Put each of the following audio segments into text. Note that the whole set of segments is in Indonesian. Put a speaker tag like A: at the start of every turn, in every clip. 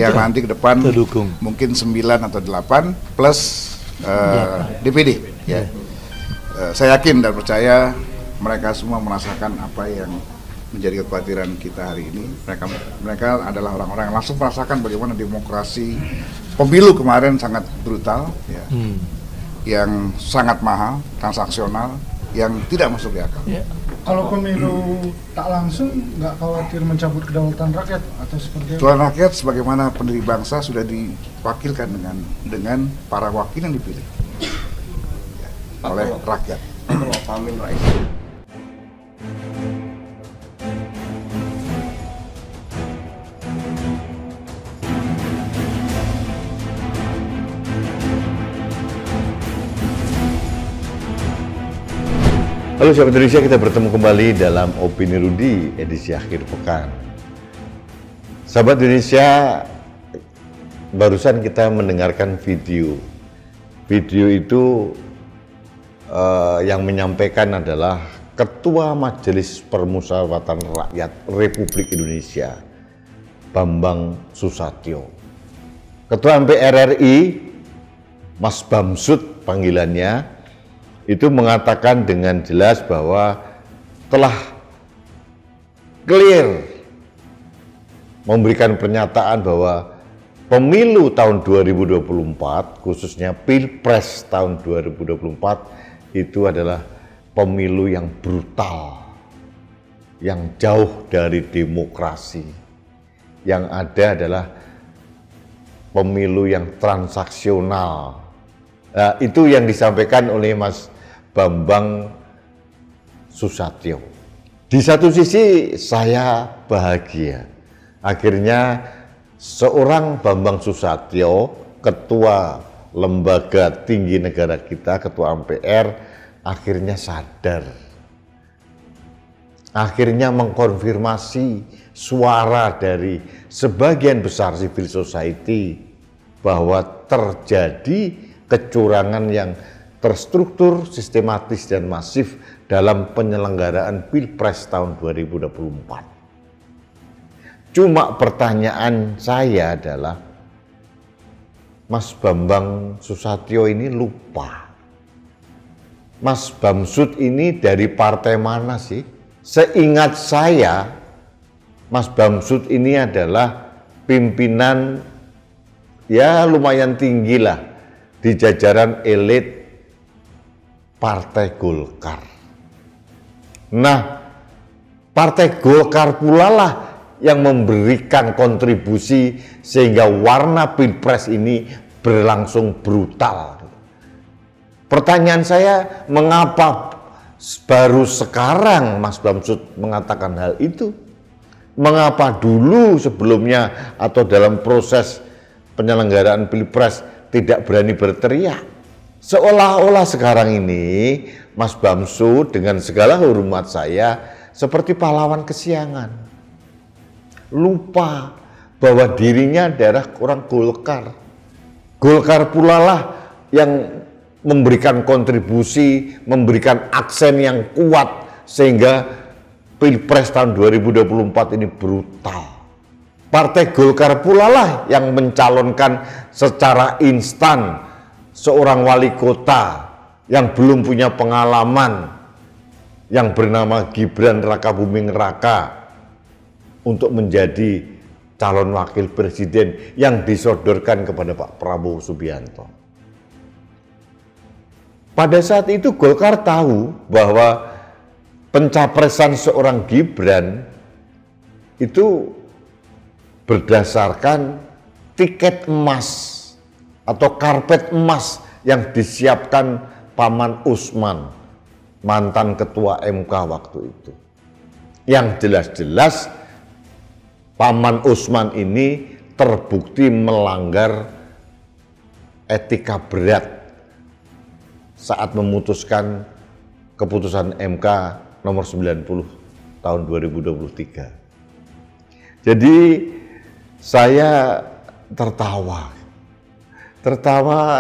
A: yang nanti ke depan
B: terdukung.
A: mungkin 9 atau 8 plus DPD. Ya. Saya yakin dan percaya mereka semua merasakan apa yang menjadi kekhawatiran kita hari ini. Mereka adalah orang-orang yang langsung merasakan bagaimana demokrasi pemilu kemarin sangat brutal, ya, yang sangat mahal, transaksional, yang tidak masuk di akal.
C: Ya. Kalau pemilu tak langsung, nggak khawatir mencabut kedaulatan rakyat atau seperti apa?
A: Kedaulatan rakyat sebagaimana pendiri bangsa sudah diwakilkan dengan para wakil yang dipilih oleh rakyat.
D: Amin, Rais.
B: Halo sahabat Indonesia, kita bertemu kembali dalam Opini Rudi edisi akhir pekan. Sahabat Indonesia, barusan kita mendengarkan video. Video itu yang menyampaikan adalah Ketua Majelis Permusyawaratan Rakyat Republik Indonesia, Bambang Susatyo. Ketua MPR RI, Mas Bamsud panggilannya, itu mengatakan dengan jelas bahwa telah clear memberikan pernyataan bahwa pemilu tahun 2024, khususnya Pilpres tahun 2024, itu adalah pemilu yang brutal, yang jauh dari demokrasi. Yang ada adalah pemilu yang transaksional. Nah, itu yang disampaikan oleh Mas Bambang Susatyo. Di satu sisi saya bahagia, akhirnya seorang Bambang Susatyo, ketua lembaga tinggi negara kita, ketua MPR, akhirnya sadar, akhirnya mengkonfirmasi suara dari sebagian besar civil society bahwa terjadi kecurangan yang terstruktur, sistematis, dan masif dalam penyelenggaraan Pilpres tahun 2024. Cuma pertanyaan saya adalah, Mas Bambang Susatyo ini lupa. Mas Bamsud ini dari partai mana sih? Seingat saya, Mas Bamsud ini adalah pimpinan ya lumayan tinggi lah di jajaran elit Partai Golkar. Nah, Partai Golkar pula lah yang memberikan kontribusi sehingga warna Pilpres ini berlangsung brutal. Pertanyaan saya, mengapa baru sekarang Mas Bamsud mengatakan hal itu? Mengapa dulu sebelumnya atau dalam proses penyelenggaraan Pilpres tidak berani berteriak? Seolah-olah sekarang ini Mas Bamsud dengan segala hormat saya seperti pahlawan kesiangan. Lupa bahwa dirinya adalah orang Golkar. Golkar pula lah yang memberikan kontribusi, memberikan aksen yang kuat sehingga Pilpres tahun 2024 ini brutal. Partai Golkar pula lah yang mencalonkan secara instan seorang wali kota yang belum punya pengalaman, yang bernama Gibran Rakabuming Raka, untuk menjadi calon wakil presiden yang disodorkan kepada Pak Prabowo Subianto. Pada saat itu Golkar tahu bahwa pencapresan seorang Gibran itu berdasarkan tiket emas atau karpet emas yang disiapkan Paman Usman, mantan ketua MK waktu itu. Yang jelas-jelas Paman Usman ini terbukti melanggar etika berat saat memutuskan keputusan MK nomor 90 tahun 2023. Jadi saya tertawa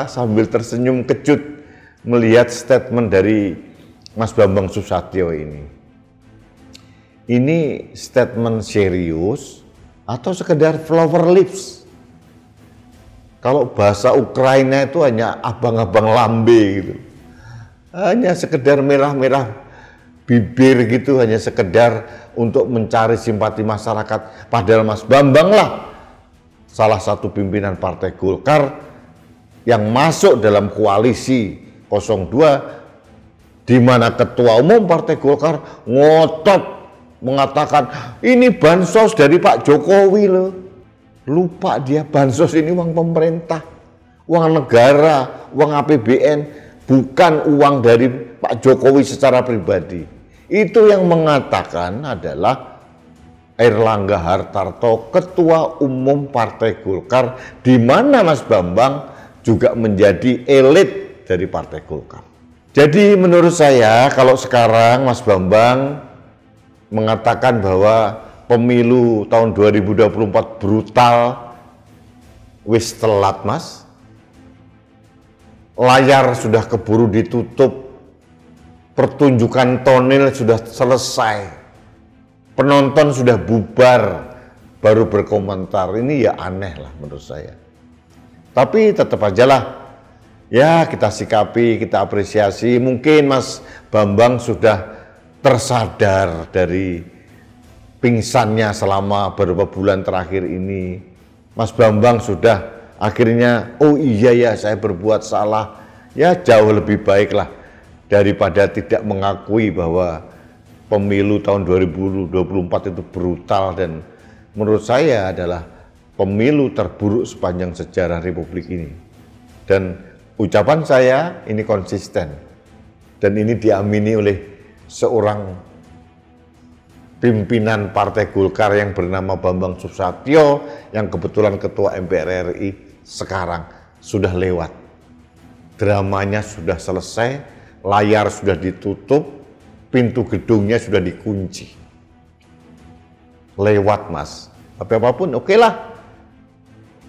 B: sambil tersenyum kecut melihat statement dari Mas Bambang Susatyo ini. Ini statement serius atau sekedar flower lips Kalau bahasa Ukraina itu hanya abang-abang lambe gitu. Hanya sekedar merah-merah bibir gitu, hanya sekedar untuk mencari simpati masyarakat. Padahal Mas Bambang lah salah satu pimpinan Partai Golkar yang masuk dalam koalisi 02, di mana Ketua Umum Partai Golkar ngotot mengatakan ini bansos dari Pak Jokowi loh. Lupa dia, bansos ini uang pemerintah, uang negara, uang APBN, bukan uang dari Pak Jokowi secara pribadi. Itu yang mengatakan adalah Airlangga Hartarto, Ketua Umum Partai Golkar, di mana Mas Bambang juga menjadi elit dari Partai Golkar. Jadi menurut saya kalau sekarang Mas Bambang mengatakan bahwa pemilu tahun 2024 brutal, wis telat Mas. Layar sudah keburu ditutup, pertunjukan tonel sudah selesai, penonton sudah bubar, baru berkomentar. Ini ya aneh lah menurut saya. Tapi tetap aja lah, ya kita sikapi, kita apresiasi. Mungkin Mas Bambang sudah tersadar dari pingsannya selama beberapa bulan terakhir ini. Mas Bambang sudah akhirnya, oh iya ya saya berbuat salah. Ya jauh lebih baik lah daripada tidak mengakui bahwa pemilu tahun 2024 itu brutal dan menurut saya adalah pemilu terburuk sepanjang sejarah Republik ini. Dan ucapan saya ini konsisten dan ini diamini oleh seorang pimpinan Partai Golkar yang bernama Bambang Susatyo yang kebetulan Ketua MPR RI sekarang. Sudah lewat, dramanya sudah selesai, layar sudah ditutup, pintu gedungnya sudah dikunci. Lewat Mas, tapi apapun oke lah.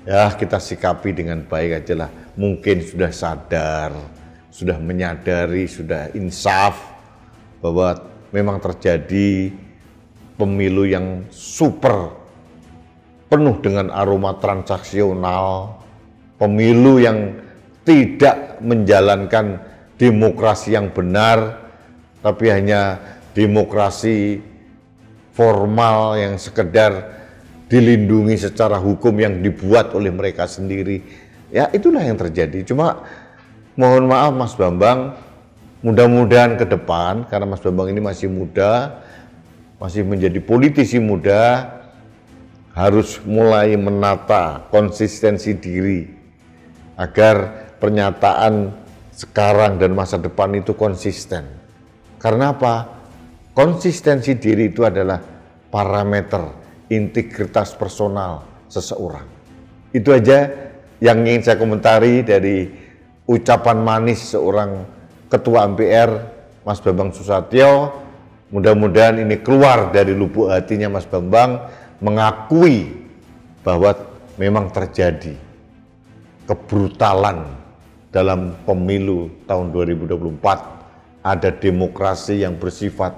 B: Ya kita sikapi dengan baik aja lah. Mungkin sudah sadar, sudah menyadari, sudah insaf bahwa memang terjadi pemilu yang super, penuh dengan aroma transaksional, pemilu yang tidak menjalankan demokrasi yang benar, tapi hanya demokrasi formal yang sekedar dilindungi secara hukum yang dibuat oleh mereka sendiri. Ya itulah yang terjadi. Cuma mohon maaf Mas Bambang, mudah-mudahan ke depan, karena Mas Bambang ini masih muda, masih menjadi politisi muda, harus mulai menata konsistensi diri agar pernyataan sekarang dan masa depan itu konsisten. Karena apa? Konsistensi diri itu adalah parameter integritas personal seseorang. Itu aja yang ingin saya komentari dari ucapan manis seorang Ketua MPR Mas Bambang Susatyo. Mudah-mudahan ini keluar dari lubuk hatinya Mas Bambang, mengakui bahwa memang terjadi kebrutalan dalam pemilu tahun 2024. Ada demokrasi yang bersifat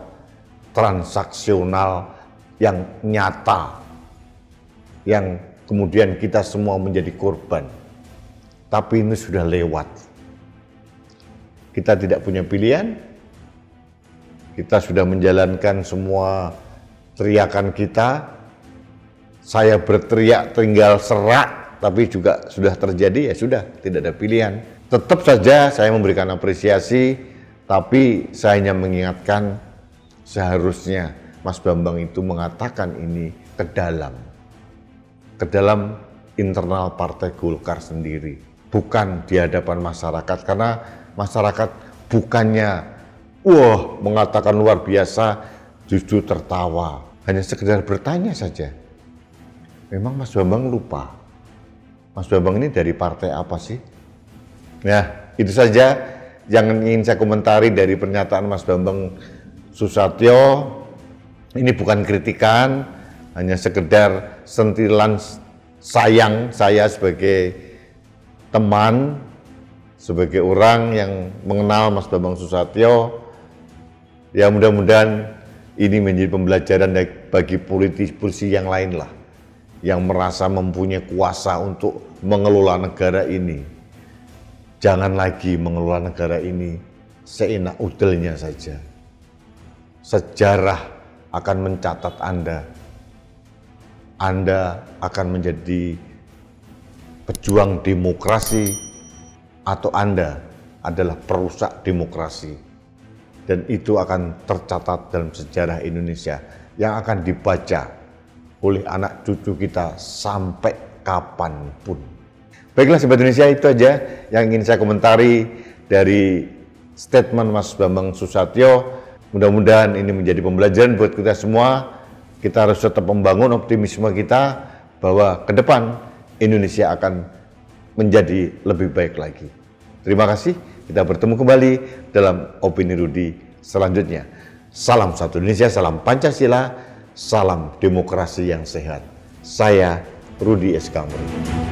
B: transaksional yang nyata, yang kemudian kita semua menjadi korban. Tapi ini sudah lewat. Kita tidak punya pilihan. Kita sudah menjalankan semua teriakan kita. Saya berteriak tinggal serak, tapi juga sudah terjadi, ya sudah, tidak ada pilihan. Tetap saja saya memberikan apresiasi, tapi saya hanya mengingatkan seharusnya Mas Bambang itu mengatakan ini ke dalam internal Partai Golkar sendiri, bukan di hadapan masyarakat, karena masyarakat bukannya wah mengatakan luar biasa, justru tertawa, hanya sekedar bertanya saja. Memang Mas Bambang lupa, Mas Bambang ini dari partai apa sih? Ya itu saja yang ingin saya komentari dari pernyataan Mas Bambang Susatyo. Ini bukan kritikan, hanya sekedar sentilan sayang saya sebagai teman, sebagai orang yang mengenal Mas Bambang Susatyo. Ya mudah-mudahan ini menjadi pembelajaran bagi politisi yang lain lah, yang merasa mempunyai kuasa untuk mengelola negara ini, jangan lagi mengelola negara ini seenak udelnya saja. Sejarah akan mencatat Anda. Anda akan menjadi pejuang demokrasi atau Anda adalah perusak demokrasi. Dan itu akan tercatat dalam sejarah Indonesia yang akan dibaca oleh anak cucu kita sampai kapanpun. Baiklah Sobat Indonesia, itu aja yang ingin saya komentari dari statement Mas Bambang Susatyo. Mudah-mudahan ini menjadi pembelajaran buat kita semua. Kita harus tetap membangun optimisme kita bahwa ke depan Indonesia akan menjadi lebih baik lagi. Terima kasih, kita bertemu kembali dalam Opini Rudi selanjutnya. Salam satu Indonesia, salam Pancasila, salam demokrasi yang sehat. Saya Rudi S. Kamri.